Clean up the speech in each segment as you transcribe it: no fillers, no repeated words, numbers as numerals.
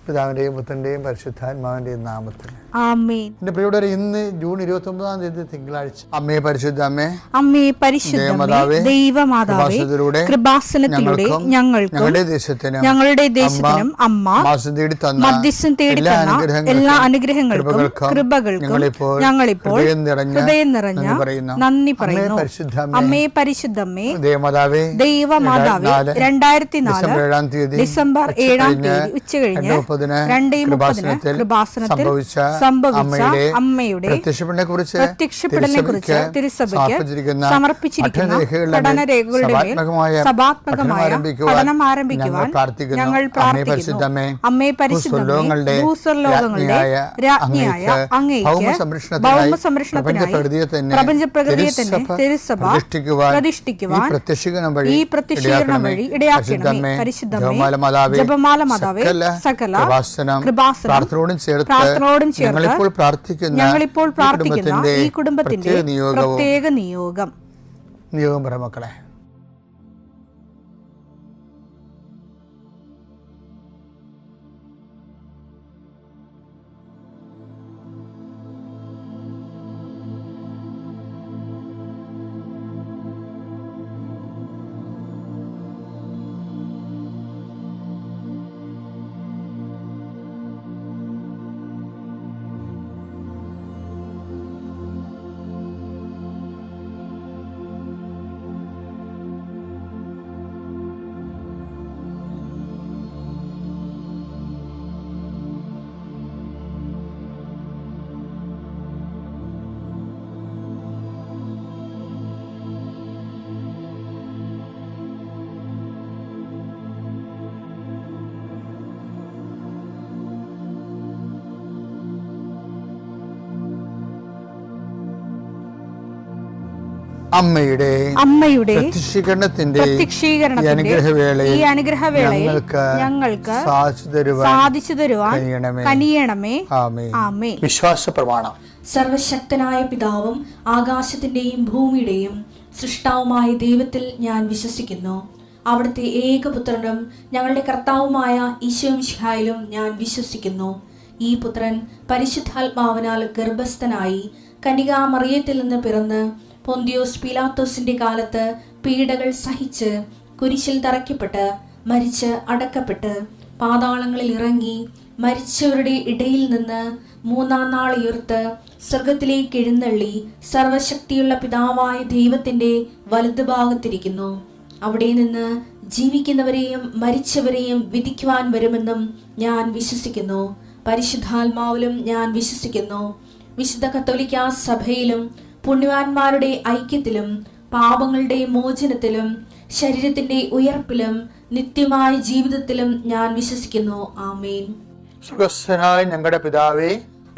പിതാവിൻ്റെയും പുത്രൻ്റെയും പരിശുദ്ധാത്മാവിൻ്റെയും നാമത്തിൽ ആമേൻ. എൻ്റെ പ്രിയപ്പെട്ടവരെ, ഇന്ന് ജൂൺ 29-ാം തീയതി തിങ്കളാഴ്ച. അമ്മേ പരിശുദ്ധ അമ്മേ, അമ്മേ പരിശുദ്ധമേ, ദൈവമാതാവേ, കൃപാസനത്തിലൂടെ ഞങ്ങളുടെ ദേശത്തിനും അമ്മ മധ്യസ്ഥം തേടി തന്ന എല്ലാ അനുഗ്രഹങ്ങൾക്കും കൃപകൾക്കും ഞങ്ങളിപ്പോൾ ഹൃദയം നിറഞ്ഞ നന്ദി പറയുന്നു. അമ്മേ പരിശുദ്ധമേ, ദൈവമാതാവേ, 2004 ഡിസംബർ 7-ാം തീയതി ഉച്ചകഴിഞ്ഞ് 2:30 കൃപാസനത്തിൽ സംഭവിച്ച അമ്മയുടെ പ്രത്യക്ഷപ്പെടലിനെക്കുറിച്ച് തിരുസഭയ്ക്ക് സമർപ്പിച്ചിരിക്കുന്ന പഠനരേഖകളുടെ സഭാത്മകമായ പഠനം ആരംഭിക്കുവാൻ ഞങ്ങൾ പ്രാർത്ഥിക്കുന്നു. അമ്മേ പരിശുദ്ധമേ, ഭൂസ്വർലോകങ്ങളുടെ രാജ്ഞിയായ അങ്ങേയ്ക്ക് ഭൗമസംരക്ഷണത്തിനായി പ്രപഞ്ചപ്രകൃതിയെ തന്നെ തിരുസഭ പ്രതിഷ്ഠിക്കുവാൻ ഈ പ്രത്യക്ഷീകരണം വഴി ഇടയാക്കണമേ. പരിശുദ്ധമേ, ജപമാല മാതാവേ, സകല പ്രാർത്ഥനയോടും ചേർത്ത് ഞങ്ങളിപ്പോൾ പ്രാർത്ഥിക്കുന്ന ഈ കുടുംബത്തിന്റെ പ്രത്യേക നിയോഗം പറ മക്കളെ. അമ്മയുടെ പ്രത്യക്ഷീകരണത്തിന്റെ ഈ അനുഗ്രഹവേളയിൽ ഞങ്ങൾക്ക് സാധിച്ചു തരുവാൻ കനിയണമേ. ആമേൻ. വിശ്വാസ പ്രമാണം. സർവശക്തനായ പിതാവും ആകാശത്തിന്റെയും ഭൂമിയുടെയും സൃഷ്ടാവുമായ ദൈവത്തിൽ ഞാൻ വിശ്വസിക്കുന്നു. അവിടുത്തെ ഏകപുത്രനും ഞങ്ങളുടെ കർത്താവുമായ ഈശോമിശിഹായിലും ഞാൻ വിശ്വസിക്കുന്നു. ഈ പുത്രൻ പരിശുദ്ധാത്മാവിനാൽ ഗർഭസ്ഥനായി കന്യകാമറിയത്തിൽ നിന്ന് പിറന്ന് പൊന്തിയോസ് പീലാത്തോസിന്റെ കാലത്ത് പീഡകൾ സഹിച്ച് കുരിശിൽ തറയ്ക്കപ്പെട്ട് മരിച്ച് അടക്കപ്പെട്ട് പാതാളങ്ങളിൽ ഇറങ്ങി മരിച്ചവരുടെ ഇടയിൽ നിന്ന് 3-ാം നാൾ ഉയർത്ത് സ്വർഗത്തിലേക്ക് എഴുന്നള്ളി സർവശക്തിയുള്ള പിതാവായ ദൈവത്തിന്റെ വലതുഭാഗത്തിരിക്കുന്നു. അവിടെ നിന്ന് ജീവിക്കുന്നവരെയും മരിച്ചവരെയും വിധിക്കുവാൻ വരുമെന്നും ഞാൻ വിശ്വസിക്കുന്നു. പരിശുദ്ധാത്മാവിലും ഞാൻ വിശ്വസിക്കുന്നു. വിശുദ്ധ കത്തോലിക്കാ സഭയിലും പുണ്യവാന്മാരുടെ ഐക്യത്തിലും പാപങ്ങളുടെ മോചനത്തിലും ശരീരത്തിന്റെ ഉയർപ്പിലും നിത്യമായ ജീവിതത്തിലും ഞാൻ വിശ്വസിക്കുന്നു. ആമേൻ. സുഖസ്ഥനായ ഞങ്ങളുടെ പിതാവേ,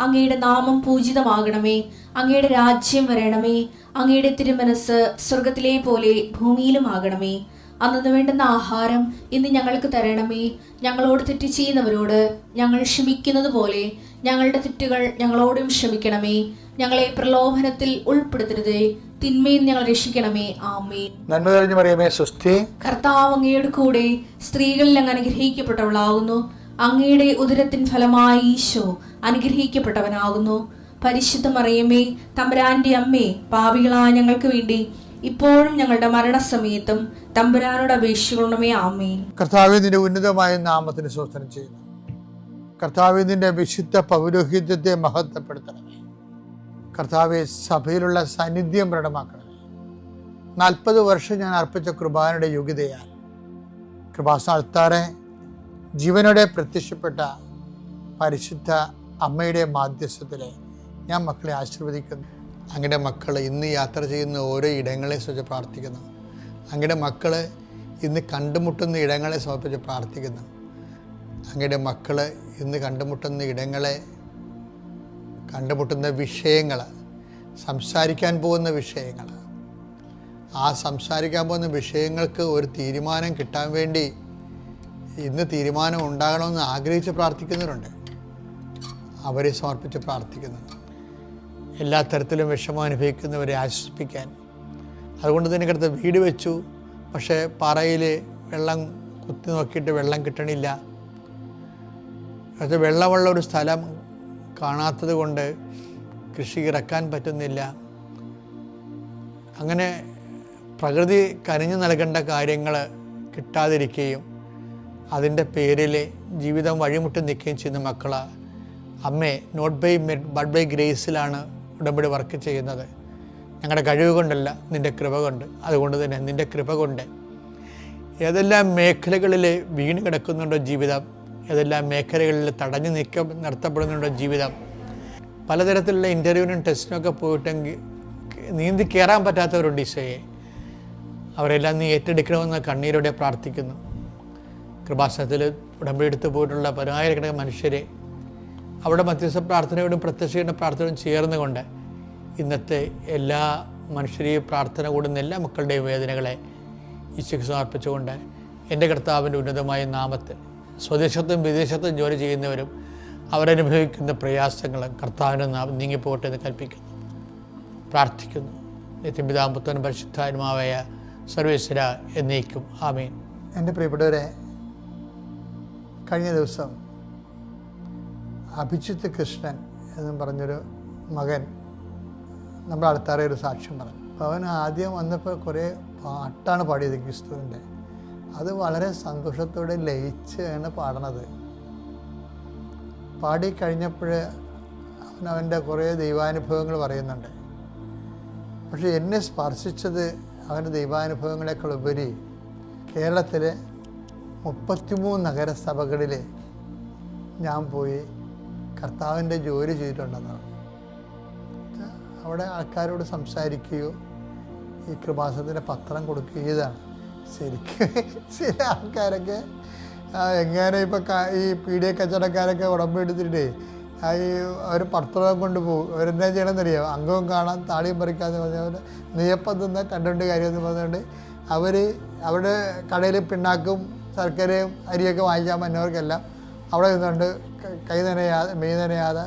അങ്ങയുടെ നാമം പൂജിതമാകണമേ. അങ്ങയുടെ രാജ്യം വരണമേ. അങ്ങയുടെ തിരുമനസ് സ്വർഗത്തിലെ പോലെ ഭൂമിയിലും ആകണമേ. അന്നു വേണ്ടുന്ന ആഹാരം ഇന്ന് ഞങ്ങൾക്ക് തരണമേ. ഞങ്ങളോട് തെറ്റ് ചെയ്യുന്നവരോട് ഞങ്ങൾ ക്ഷമിക്കുന്നത് പോലെ ഞങ്ങളുടെ തെറ്റുകൾ ഞങ്ങളോടും ക്ഷമിക്കണമേ. ഞങ്ങളെ പ്രലോഭനത്തിൽ ഉൾപ്പെടുത്തരുതേ, തിന്മയിൽ ഞങ്ങൾ രക്ഷിക്കണമേ. ആമേൻ. നന്മ നിറഞ്ഞ മറിയമേ, സ്വസ്തി. കർത്താവ് അങ്ങയുടെ കൂടെ സ്ത്രീകളിൽ അങ്ങ് അനുഗ്രഹിക്കപ്പെട്ടവളാകുന്നു. അങ്ങയുടെ ഉദരത്തിൻ ഫലമായി ഈശോ അനുഗ്രഹിക്കപ്പെട്ടവനാകുന്നു. പരിശുദ്ധ മറിയമേ, തമ്പുരാന്റെ അമ്മേ, പാപികളായ ഞങ്ങൾക്ക് വേണ്ടി ഇപ്പോഴും ഞങ്ങളുടെ മരണസമയത്തും തമ്പുരാനോട് അപേക്ഷിക്കണമേ. ആമേൻ. കർത്താവേ, നിന്റെ ഉന്നതമായ നാമത്തിന് സ്തോത്രം ചെയ്യുന്നു. കർത്താവേ, നിന്റെ വിശുദ്ധ പൗരോഹിത്യത്തെ മഹത്വപ്പെടുത്തണമേ. കർത്താവെ, സഭയിലുള്ള സാന്നിധ്യം പ്രകടമാക്കണമേ. 40 വർഷം ഞാൻ അർപ്പിച്ച കൃപാനയുടെ യോഗ്യതയാൽ കൃപാസ്ഥാനത്താറെ ജീവനോടെ പ്രത്യക്ഷപ്പെട്ട പരിശുദ്ധ അമ്മയുടെ മാധ്യസ്ഥത്തിലെ ഞാൻ മക്കളെ ആശീർവദിക്കുന്നു. അങ്ങയുടെ മക്കൾ ഇന്ന് യാത്ര ചെയ്യുന്ന ഓരോ ഇടങ്ങളെ സംബന്ധിച്ച് പ്രാർത്ഥിക്കുന്നു. അങ്ങയുടെ മക്കൾ ഇന്ന് കണ്ടുമുട്ടുന്ന ഇടങ്ങളെ സമർപ്പിച്ച് പ്രാർത്ഥിക്കുന്നു. അങ്ങയുടെ മക്കൾ ഇന്ന് കണ്ടുമുട്ടുന്ന ഇടങ്ങളെ, കണ്ടുമുട്ടുന്ന വിഷയങ്ങൾ, സംസാരിക്കാൻ പോകുന്ന വിഷയങ്ങൾ, ആ സംസാരിക്കാൻ പോകുന്ന വിഷയങ്ങൾക്ക് ഒരു തീരുമാനം കിട്ടാൻ വേണ്ടി ഇന്ന് തീരുമാനം ഉണ്ടാകണമെന്ന് ആഗ്രഹിച്ച് പ്രാർത്ഥിക്കുന്നവരുണ്ട്. അവരെ സമർപ്പിച്ച് പ്രാർത്ഥിക്കുന്നു. എല്ലാ തരത്തിലും വിഷമം അനുഭവിക്കുന്നവരെ ആശ്വസിപ്പിക്കാൻ. അതുകൊണ്ട് തന്നെ അടുത്ത് വീട് വെച്ചു, പക്ഷേ പാറയിൽ വെള്ളം കുത്തി നോക്കിയിട്ട് വെള്ളം കിട്ടണില്ല. പക്ഷേ വെള്ളമുള്ള ഒരു സ്ഥലം കാണാത്തത് കൊണ്ട് കൃഷി ഇറക്കാൻ പറ്റുന്നില്ല. അങ്ങനെ പ്രകൃതി കനിഞ്ഞു നൽകേണ്ട കാര്യങ്ങൾ കിട്ടാതിരിക്കുകയും അതിൻ്റെ പേരിൽ ജീവിതം വഴിമുട്ടി നിൽക്കുകയും ചെയ്യുന്ന മക്കളെ അമ്മേ not by merit but by ഗ്രേസിലാണ് ഉടമ്പടി വർക്ക് ചെയ്യുന്നത്. ഞങ്ങളുടെ കഴിവ് കൊണ്ടല്ല, നിൻ്റെ കൃപ കൊണ്ട്. അതുകൊണ്ട് തന്നെ നിൻ്റെ കൃപ കൊണ്ട് ഏതെല്ലാം മേഖലകളിൽ വീണ് കിടക്കുന്നുണ്ടോ ജീവിതം, ഏതെല്ലാം മേഖലകളിൽ തടഞ്ഞു നിർത്തപ്പെടുന്നുണ്ടോ ജീവിതം, പലതരത്തിലുള്ള ഇൻ്റർവ്യൂവിനും ടെസ്റ്റിനൊക്കെ പോയിട്ടെങ്കിൽ നീന്തി കയറാൻ പറ്റാത്തവരുണ്ട് ഈശോയെ. അവരെല്ലാം നീ ഏറ്റെടുക്കണമെന്ന് കണ്ണീരോടെ പ്രാർത്ഥിക്കുന്നു. കൃപാസനത്തിൽ ഉടമ്പടി എടുത്തു പോയിട്ടുള്ള പതിനായിരക്കണക്കിന് മനുഷ്യരെ അവിടെ മധ്യസ്ഥ പ്രാർത്ഥനയോടും പ്രത്യക്ഷയുടെ പ്രാർത്ഥനയോടും ചേർന്നുകൊണ്ട് ഇന്നത്തെ എല്ലാ മനുഷ്യരെയും പ്രാർത്ഥന കൂടുന്ന എല്ലാ മക്കളുടെയും വേദനകളെ ഈശോയ്ക്ക് സമർപ്പിച്ചുകൊണ്ട് എൻ്റെ കർത്താവിൻ്റെ ഉന്നതമായ നാമത്തിൽ സ്വദേശത്തും വിദേശത്തും ജോലി ചെയ്യുന്നവരും അവരനുഭവിക്കുന്ന പ്രയാസങ്ങൾ കർത്താവിൻ്റെ നാമം നീങ്ങിപ്പോട്ടെ എന്ന് കൽപ്പിക്കുന്നു, പ്രാർത്ഥിക്കുന്നു. നിത്യപിതാവും പുത്രനും പരിശുദ്ധാത്മാവായ സർവേശ്വര എന്നേക്കും ആമേൻ. എൻ്റെ പ്രിയപ്പെട്ടവരെ, കഴിഞ്ഞ ദിവസം അഭിജിത്ത് കൃഷ്ണൻ എന്നും പറഞ്ഞൊരു മകൻ നമ്മുടെ ആൾക്കാരെ ഒരു സാക്ഷ്യം പറഞ്ഞു. അപ്പോൾ അവൻ ആദ്യം വന്നപ്പോൾ കുറേ പാട്ടാണ് പാടിയത് ക്രിസ്തുവിൻ്റെ. അത് വളരെ സന്തോഷത്തോടെ ലയിച്ചാണ് പാടണത്. പാടിക്കഴിഞ്ഞപ്പോൾ അവൻ്റെ കുറേ ദൈവാനുഭവങ്ങൾ പറയുന്നുണ്ട്. പക്ഷേ എന്നെ സ്പർശിച്ചത് അവൻ്റെ ദൈവാനുഭവങ്ങളെക്കാൾ ഉപരി കേരളത്തിലെ 33 നഗരസഭകളിൽ ഞാൻ പോയി കർത്താവിൻ്റെ ജോലി ചെയ്തിട്ടുണ്ടെന്നാണ്. അവിടെ ആൾക്കാരോട് സംസാരിക്കുകയോ ഈ കൃപാസനത്തിൻ്റെ പത്രം കൊടുക്കുകയോ ഇതാണ്. ശരിക്കും ചില ആൾക്കാരൊക്കെ എങ്ങനെ ഇപ്പം ഈ പീഡിയ കച്ചവടക്കാരൊക്കെ ഉടമ്പ എടുത്തിട്ടേ ഈ അവർ പത്രം കൊണ്ടുപോകും. അവരെന്താ ചെയ്യണമെന്നറിയാം, അംഗവും കാണാൻ താളിയും പറിക്കാമെന്ന് പറഞ്ഞവർ നെയ്യപ്പം തിന്ന കണ്ടുകൊണ്ട് കാര്യമെന്ന് പറഞ്ഞുകൊണ്ട് അവർ അവിടെ കടയിൽ പിണ്ണാക്കും ശർക്കരയും അരിയൊക്കെ വാങ്ങിക്കാൻ പറ്റുന്നവർക്കെല്ലാം അവിടെ നിന്നുകൊണ്ട് കൈ നനയാതെ മെയ് നനയാതെ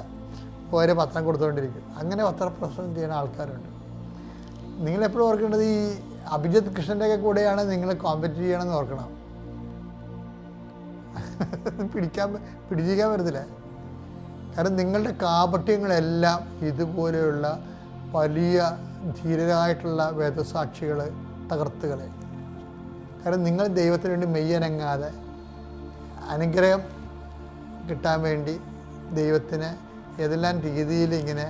ഓരോ പത്രം കൊടുത്തുകൊണ്ടിരിക്കും. അങ്ങനെ പത്രപ്രസവം ചെയ്യുന്ന ആൾക്കാരുണ്ട്. നിങ്ങളെപ്പോഴും ഓർക്കേണ്ടത് ഈ അഭിജിത്ത് കൃഷ്ണൻ്റെയൊക്കെ കൂടെയാണ് നിങ്ങൾ കോമ്പറ്റ് ചെയ്യണമെന്ന് ഓർക്കണം. പിടിച്ചിരിക്കാൻ പറ്റത്തില്ല. കാരണം നിങ്ങളുടെ കാപട്യങ്ങളെല്ലാം ഇതുപോലെയുള്ള വലിയ ധീരരായിട്ടുള്ള വേദസാക്ഷികൾ തകർത്തുകളെ. കാരണം നിങ്ങൾ ദൈവത്തിന് വേണ്ടി മെയ്യനങ്ങാതെ അനുഗ്രഹം കിട്ടാൻ വേണ്ടി ദൈവത്തിന് ഏതെല്ലാം രീതിയിൽ ഇങ്ങനെ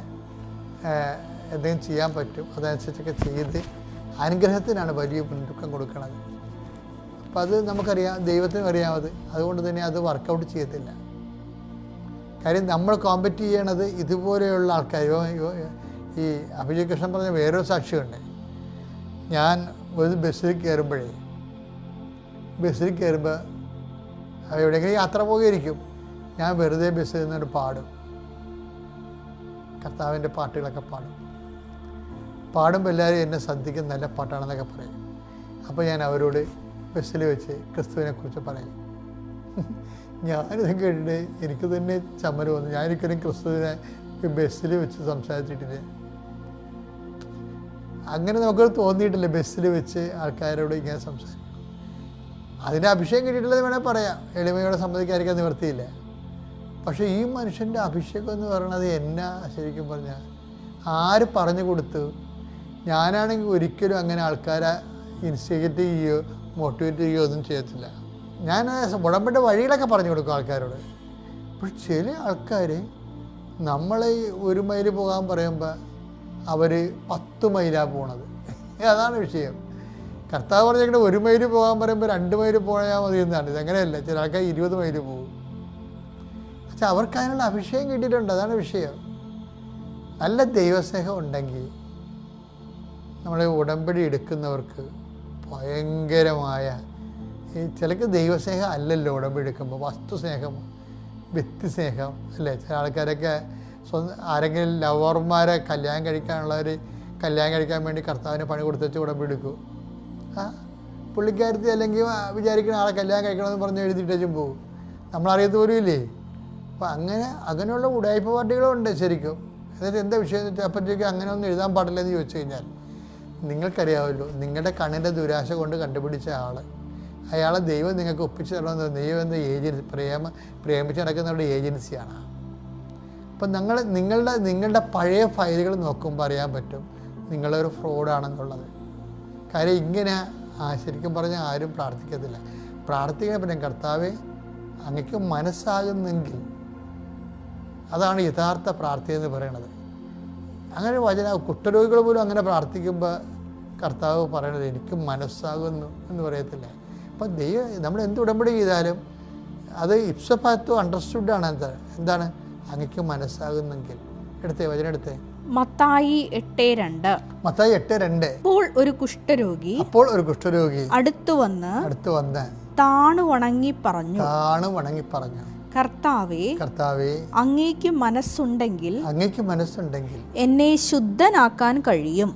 എന്തെങ്കിലും ചെയ്യാൻ പറ്റും അതനുസരിച്ചൊക്കെ ചെയ്ത് അനുഗ്രഹത്തിനാണ് വലിയ മുൻതൂക്കം കൊടുക്കുന്നത്. അപ്പം അത് നമുക്കറിയാം, ദൈവത്തിനും അറിയാമത്. അതുകൊണ്ട് തന്നെ അത് വർക്കൗട്ട് ചെയ്യത്തില്ല. കാര്യം നമ്മൾ കോമ്പറ്റ് ചെയ്യണത് ഇതുപോലെയുള്ള ആൾക്കാർ. ഈ അഭിജിത്ത് കൃഷ്ണൻ പറഞ്ഞ വേറൊരു സാക്ഷിയുണ്ട്. ഞാൻ ഒരു ബസ്സിൽ കയറുമ്പോൾ എവിടെയെങ്കിലും യാത്ര പോകുകയായിരിക്കും. ഞാൻ വെറുതെ ബസ്സിൽ നിന്നൊരു പാടും, കർത്താവിൻ്റെ പാട്ടുകളൊക്കെ പാടുമ്പോൾ എല്ലാവരും എന്നെ ശ്രദ്ധിക്കും, നല്ല പാട്ടാണെന്നൊക്കെ പറയും. അപ്പോൾ ഞാൻ അവരോട് ബസ്സിൽ വെച്ച് ക്രിസ്തുവിനെക്കുറിച്ച് പറയും. ഞാനിത് കേട്ടിട്ട് എനിക്ക് തന്നെ ചമ്മല് വന്നു. ഞാനൊരിക്കലും ക്രിസ്തുവിനെ ബസ്സിൽ വെച്ച് സംസാരിച്ചിട്ടില്ല. അങ്ങനെ നമുക്കത് തോന്നിയിട്ടില്ല. ബസ്സിൽ വെച്ച് ആൾക്കാരോട് ഇങ്ങനെ സംസാരിക്കും. അതിൻ്റെ അഭിഷേകം കിട്ടിയിട്ടുള്ളത് വേണേൽ പറയാം, എളിമയോടെ സമ്മതിക്കാതിരിക്കാൻ നിവർത്തിയില്ല. പക്ഷേ ഈ മനുഷ്യൻ്റെ അഭിഷേകം എന്ന് പറയുന്നത് എന്നാ ശരിക്കും പറഞ്ഞാൽ ആര് പറഞ്ഞു കൊടുത്തു? ഞാനാണെങ്കിൽ ഒരിക്കലും അങ്ങനെ ആൾക്കാരെ ഇൻസ്റ്റിഗേറ്റ് ചെയ്യുകയോ മോട്ടിവേറ്റ് ചെയ്യുകയോ ഒന്നും ചെയ്യത്തില്ല. ഞാൻ ഉടമ്പടി വഴികളൊക്കെ പറഞ്ഞു കൊടുക്കും ആൾക്കാരോട്. പക്ഷെ ചില ആൾക്കാർ നമ്മളെ 1 മൈൽ പോകാൻ പറയുമ്പോൾ അവർ 10 മൈലാണ് പോണത്. അതാണ് വിഷയം. കർത്താവ് പറഞ്ഞിട്ട് 1 മൈൽ പോകാൻ പറയുമ്പോൾ 2 മൈൽ പോയാൽ മതി എന്നാണ്. ഇതങ്ങനെയല്ല. ചില ആൾക്കാർ 20 മൈൽ പോകും. പക്ഷെ അവർക്ക് അതിനുള്ള അഭിഷേകം കിട്ടിയിട്ടുണ്ട്. അതാണ് വിഷയം. നല്ല ദൈവസ്നേഹം ഉണ്ടെങ്കിൽ നമ്മളെ ഉടമ്പടി എടുക്കുന്നവർക്ക് ഭയങ്കരമായ ഈ ചിലക്ക് ദൈവസ്നേഹം അല്ലല്ലോ ഉടമ്പടി എടുക്കുമ്പോൾ, വസ്തുസ്നേഹം, വ്യക്തിസ്നേഹം അല്ലേ. ചില ആൾക്കാരൊക്കെ ആരെങ്കിലും ലവർമാരെ കല്യാണം കഴിക്കാനുള്ളവർ കല്യാണം കഴിക്കാൻ വേണ്ടി കർത്താവിന് പണി കൊടുത്തുവെച്ച് ഉടമ്പടി എടുക്കും. പുള്ളിക്കാരത്തി അല്ലെങ്കിൽ വിചാരിക്കുന്ന ആളെ കല്യാണം കഴിക്കണമെന്ന് പറഞ്ഞ് എഴുതിയിട്ടേച്ചും പോകും. നമ്മളറിയത്ത് പോലും ഇല്ലേ. അപ്പം അങ്ങനെയുള്ള ഉടായ്പ പാർട്ടികളും ഉണ്ട് ശരിക്കും. എന്നിട്ട് എന്താ വിഷയം എന്ന് വെച്ചാൽ അപ്പോഴത്തേക്ക് അങ്ങനെ ഒന്നും എഴുതാൻ പാടില്ലെന്ന് ചോദിച്ചു കഴിഞ്ഞാൽ നിങ്ങൾക്കറിയാമല്ലോ, നിങ്ങളുടെ കണ്ണിൻ്റെ ദുരാശ കൊണ്ട് കണ്ടുപിടിച്ച ആൾ അയാളെ ദൈവം നിങ്ങൾക്ക് ഒപ്പിച്ച് തരണമെന്ന്. ദൈവം എന്ന ഏജൻസി, പ്രേമിച്ച് നടക്കുന്നവരുടെ ഏജൻസിയാണ്. അപ്പം നിങ്ങളുടെ പഴയ ഫയലുകൾ നോക്കുമ്പോൾ അറിയാൻ പറ്റും നിങ്ങളൊരു ഫ്രോഡാണെന്നുള്ളത്. കാര്യം ഇങ്ങനെ ശരിക്കും പറഞ്ഞാൽ ആരും പ്രാർത്ഥിക്കത്തില്ല. പ്രാർത്ഥിക്കാൻ പറ്റും, കർത്താവേ അങ്ങക്ക് മനസ്സാകുന്നെങ്കിൽ. അതാണ് യഥാർത്ഥ പ്രാർത്ഥന എന്ന് പറയണത്. അങ്ങനെ കുഷ്ഠരോഗികൾ പോലും അങ്ങനെ പ്രാർത്ഥിക്കുമ്പോൾ കർത്താവ് പറയണത് എനിക്ക് മനസ്സാകുന്നു എന്ന് പറയത്തില്ല. അപ്പം നമ്മൾ എന്ത് ഉടമ്പടി ചെയ്താലും അത് ഇപ്സഫാക്റ്റോ അണ്ടർസ്റ്റുഡാണ്. എന്താണ് അങ്ങക്ക് മനസ്സാകുന്നെങ്കിൽ. എടുത്തേ വചനം എടുത്തേ. മത്തായി 8:2. അപ്പോൾ ഒരു കുഷ്ഠരോഗി അടുത്തു വന്ന് താണു വണങ്ങി പറഞ്ഞു, കർത്താവേ അങ്ങേക്ക് മനസ്സുണ്ടെങ്കിൽ എന്നെ ശുദ്ധനാക്കാൻ കഴിയും.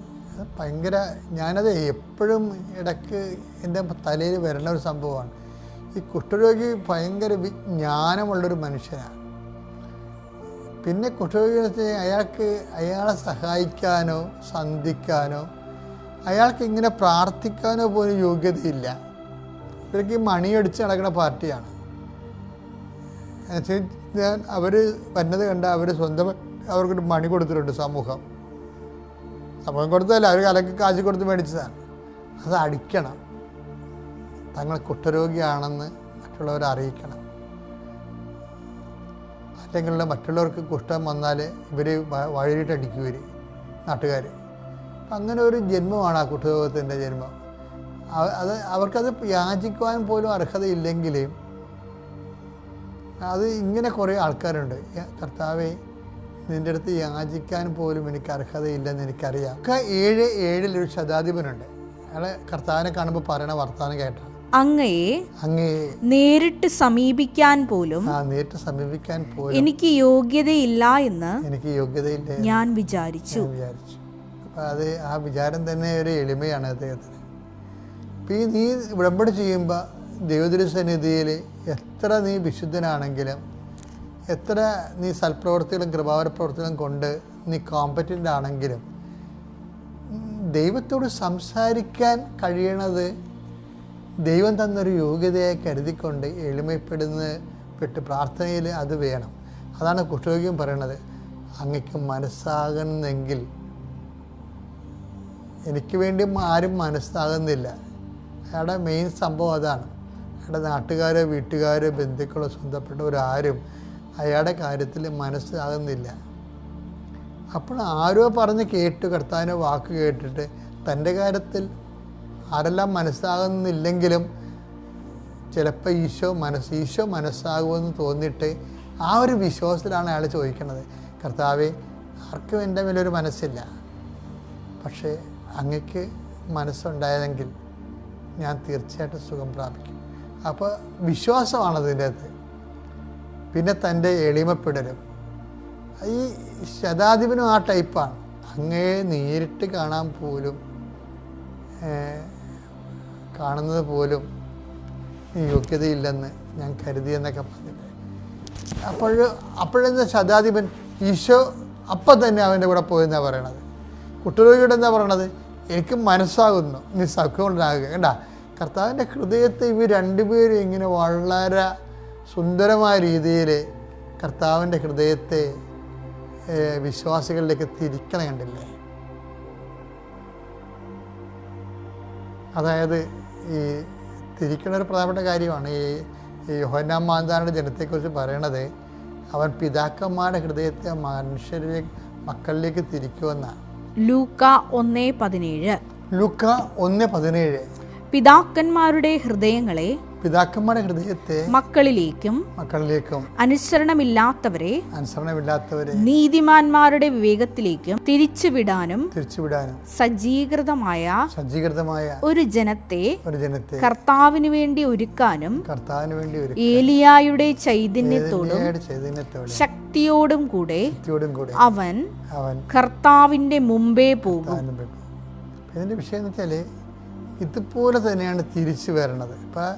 ഭയങ്കര, ഞാനത് എപ്പോഴും ഇടയ്ക്ക് എൻ്റെ തലയിൽ വരുന്ന ഒരു സംഭവമാണ്. ഈ കുഷ്ഠരോഗി ഭയങ്കര വിജ്ഞാനമുള്ളൊരു മനുഷ്യനാണ്. പിന്നെ കുഷ്ഠരോഗി അയാളെ സഹായിക്കാനോ സന്ധിക്കാനോ അയാൾക്ക് ഇങ്ങനെ പ്രാർത്ഥിക്കാനോ പോലും യോഗ്യതയില്ല. ഇവർക്ക് മണിയടിച്ച് നടക്കുന്ന പാർട്ടിയാണ്. അവർ വരുന്നത് കണ്ട അവർ സ്വന്തം അവർക്കൊരു മണി കൊടുത്തിട്ടുണ്ട്. സമൂഹം കൊടുത്തതല്ല, അവർ കലക്ക് കാശ് കൊടുത്ത് മേടിച്ചതാണ്. അത് അടിക്കണം. തങ്ങൾ കുഷ്ഠരോഗിയാണെന്ന് മറ്റുള്ളവരെ അറിയിക്കണം. അല്ലെങ്കിൽ മറ്റുള്ളവർക്ക് കുഷ്ഠം വന്നാൽ ഇവർ വഴിയിട്ടടിക്കും നാട്ടുകാർ. അപ്പം അങ്ങനെ ഒരു ജന്മമാണ് ആ കുഷ്ഠരോഗത്തിൻ്റെ ജന്മം. അവർക്കത് യാചിക്കുവാൻ പോലും അർഹതയില്ലെങ്കിലും അത് ഇങ്ങനെ കുറേ ആൾക്കാരുണ്ട്. കർത്താവേ നിൻ്റെ അടുത്ത് യാചിക്കാൻ പോലും എനിക്ക് അർഹതയില്ലെന്ന് എനിക്കറിയാം. 7:7 ഒരു ശതാധിപനുണ്ട്. അയാളെ കർത്താവിനെ കാണുമ്പോൾ പറയണ വർത്താനം കേട്ടാണ്, അങ്ങയെ നേരിട്ട് സമീപിക്കാൻ പോലും എനിക്ക് യോഗ്യതയില്ല എന്ന് ഞാൻ വിചാരിച്ചു. അപ്പം അത് ആ വിചാരം തന്നെ ഒരു എളിമയാണ് അദ്ദേഹത്തിന്. ഇപ്പം നീ ഉടമ്പടി ചെയ്യുമ്പോൾ ദൈവതിരുസന്നിധിയിൽ എത്ര നീ വിശുദ്ധനാണെങ്കിലും, എത്ര നീ സൽപ്രവർത്തികളും കൃപാവര പ്രവർത്തികളും കൊണ്ട് നീ കോമ്പറ്റൻ്റ് ആണെങ്കിലും, ദൈവത്തോട് സംസാരിക്കാൻ കഴിയണത് ദൈവം തന്നൊരു യോഗ്യതയെ കരുതിക്കൊണ്ട് എളിമപ്പെട്ട് പ്രാർത്ഥനയിൽ അത് വേണം. അതാണ് കുഷ്ഠരോഗിയും പറയണത്, അങ്ങക്ക് മനസ്സാകുന്നെങ്കിൽ. എനിക്ക് വേണ്ടി ആരും മനസ്സാകുന്നില്ല. അയാളുടെ മെയിൻ സംഭവം അതാണ്. അയാളുടെ നാട്ടുകാരോ വീട്ടുകാരോ ബന്ധുക്കളോ സ്വന്തപ്പെട്ടവരാരും അയാളുടെ കാര്യത്തിൽ മനസ്സാകുന്നില്ല. അപ്പോൾ ആരോ പറഞ്ഞ് കേട്ടു, കർത്താവിൻ്റെ വാക്ക് കേട്ടിട്ട് തൻ്റെ കാര്യത്തിൽ ആരെല്ലാം മനസ്സാകുന്നില്ലെങ്കിലും ചിലപ്പോൾ ഈശോ മനസ്സാകുമെന്ന് തോന്നിയിട്ട് ആ ഒരു വിശ്വാസത്തിലാണ് അയാൾ ചോദിക്കുന്നത്, കർത്താവേ ആർക്കും എൻ്റെ മേലൊരു മനസ്സില്ല, പക്ഷേ അങ്ങക്ക് മനസ്സുണ്ടായതെങ്കിൽ ഞാൻ തീർച്ചയായിട്ടും സുഖം പ്രാപിക്കും. അപ്പോൾ വിശ്വാസമാണ് അതിൻ്റെ അകത്ത്. പിന്നെ തൻ്റെ എളിമപ്പെടലും. ഈ ശതാധിപനും ആ ടൈപ്പാണ്. അങ്ങയെ നേരിട്ട് കാണുന്നത് പോലും യോഗ്യതയില്ലെന്ന് ഞാൻ കരുതിയെന്നൊക്കെ പറഞ്ഞിട്ട് അപ്പോഴെന്താ ശതാധിപൻ ഈശോ അപ്പം തന്നെ അവൻ്റെ കൂടെ പോയെന്നാണ് പറയണത്. കുഷ്ഠരോഗിയോട് എന്താ പറയണത്, എനിക്ക് മനസ്സാകുന്നു, നീ സൗഖ്യമുണ്ടാകുക. കണ്ട, കർത്താവിൻ്റെ ഹൃദയത്തെ ഇവർ രണ്ടുപേരും ഇങ്ങനെ വളരെ സുന്ദരമായ രീതിയിൽ കർത്താവിൻ്റെ ഹൃദയത്തെ വിശ്വാസികളിലേക്ക് തിരിക്കണ കണ്ടില്ലേ. അതായത് ഈ തിരിക്കണ ഒരു പ്രധാനപ്പെട്ട കാര്യമാണ്. ഈ യോഹന്നാൻ മാന്താരുടെ ജനത്തെക്കുറിച്ച് പറയണത്, അവൻ പിതാക്കന്മാരുടെ ഹൃദയത്തെ മക്കളിലേക്ക് തിരിക്കുമെന്നാണ്. ലൂക്ക 1:17. ലൂക്ക 1:17. പിതാക്കന്മാരുടെ ഹൃദയങ്ങളെ മക്കളിലേക്കും അനുസരണമില്ലാത്തവരെ നീതിമാന്മാരുടെ വിവേകത്തിലേക്കും തിരിച്ചുവിടാനും സജ്ജീകൃതമായ ഒരു ജനത്തെ കർത്താവിന് വേണ്ടി ഒരുക്കാനും ഏലിയായുടെ ചൈതന്യത്തോടും ശക്തിയോടും കൂടെ അവൻ കർത്താവിന്റെ മുമ്പേ പോകും. ഇതിന്റെ വിഷയം എന്ന് വെച്ചാല് ഇതുപോലെ തന്നെയാണ് തിരിച്ചു വരണത്. ഇപ്പം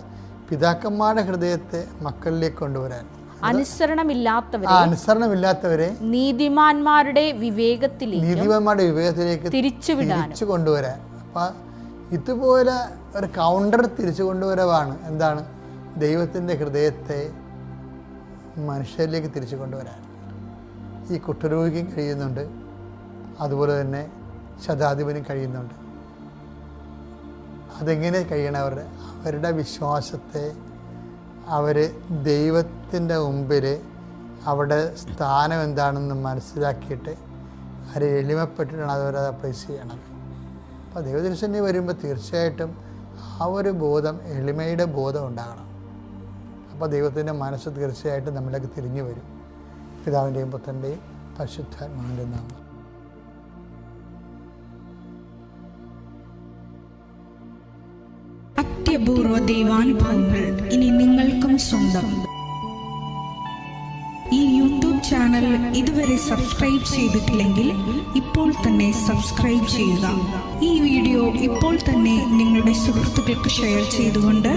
പിതാക്കന്മാരുടെ ഹൃദയത്തെ മക്കളിലേക്ക് കൊണ്ടുവരാൻ, അനുസരണമില്ലാത്തവരെ നീതിമാന്മാരുടെ വിവേകത്തിലേക്ക് തിരിച്ചു കൊണ്ടുവരാൻ. അപ്പം ഇതുപോലെ ഒരു കൗണ്ടർ തിരിച്ചു കൊണ്ടുവരവാണ്. എന്താണ്? ദൈവത്തിൻ്റെ ഹൃദയത്തെ മനുഷ്യരിലേക്ക് തിരിച്ചു കൊണ്ടുവരാൻ. ഈ കുഷ്ഠരോഗിക്കും കഴിയുന്നുണ്ട്, അതുപോലെ തന്നെ ശതാധിപനും കഴിയുന്നുണ്ട്. അതെങ്ങനെ കഴിയണം? അവരുടെ വിശ്വാസത്തെ അവർ ദൈവത്തിൻ്റെ മുമ്പിൽ അവിടെ സ്ഥാനം എന്താണെന്ന് മനസ്സിലാക്കിയിട്ട് അവരെ എളിമപ്പെട്ടിട്ടാണ് അവരത് അപ്രൈസ് ചെയ്യണത്. അപ്പോൾ ദൈവദർശനം വരുമ്പോൾ തീർച്ചയായിട്ടും ആ ഒരു ബോധം, എളിമയുടെ ബോധം ഉണ്ടാകണം. അപ്പോൾ ദൈവത്തിൻ്റെ മനസ്സ് തീർച്ചയായിട്ടും നമ്മളിലേക്ക് തിരിഞ്ഞു വരും. പിതാവിൻ്റെയും പുത്രൻ്റെയും പരിശുദ്ധാത്മാവിൻ്റെയും നാമം. അത്യപൂർവ ദൈവാനുഭവങ്ങൾ ഇനി നിങ്ങൾക്കും സ്വന്തം. ഈ യൂട്യൂബ് ചാനൽ ഇതുവരെ സബ്സ്ക്രൈബ് ചെയ്തിട്ടില്ലെങ്കിൽ ഇപ്പോൾ തന്നെ സബ്സ്ക്രൈബ് ചെയ്യുക. ഈ വീഡിയോ ഇപ്പോൾ തന്നെ നിങ്ങളുടെ സുഹൃത്തുക്കൾക്ക് ഷെയർ ചെയ്തുകൊണ്ട്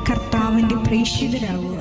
കർത്താവിൻ്റെ പ്രേക്ഷിതരാകുക.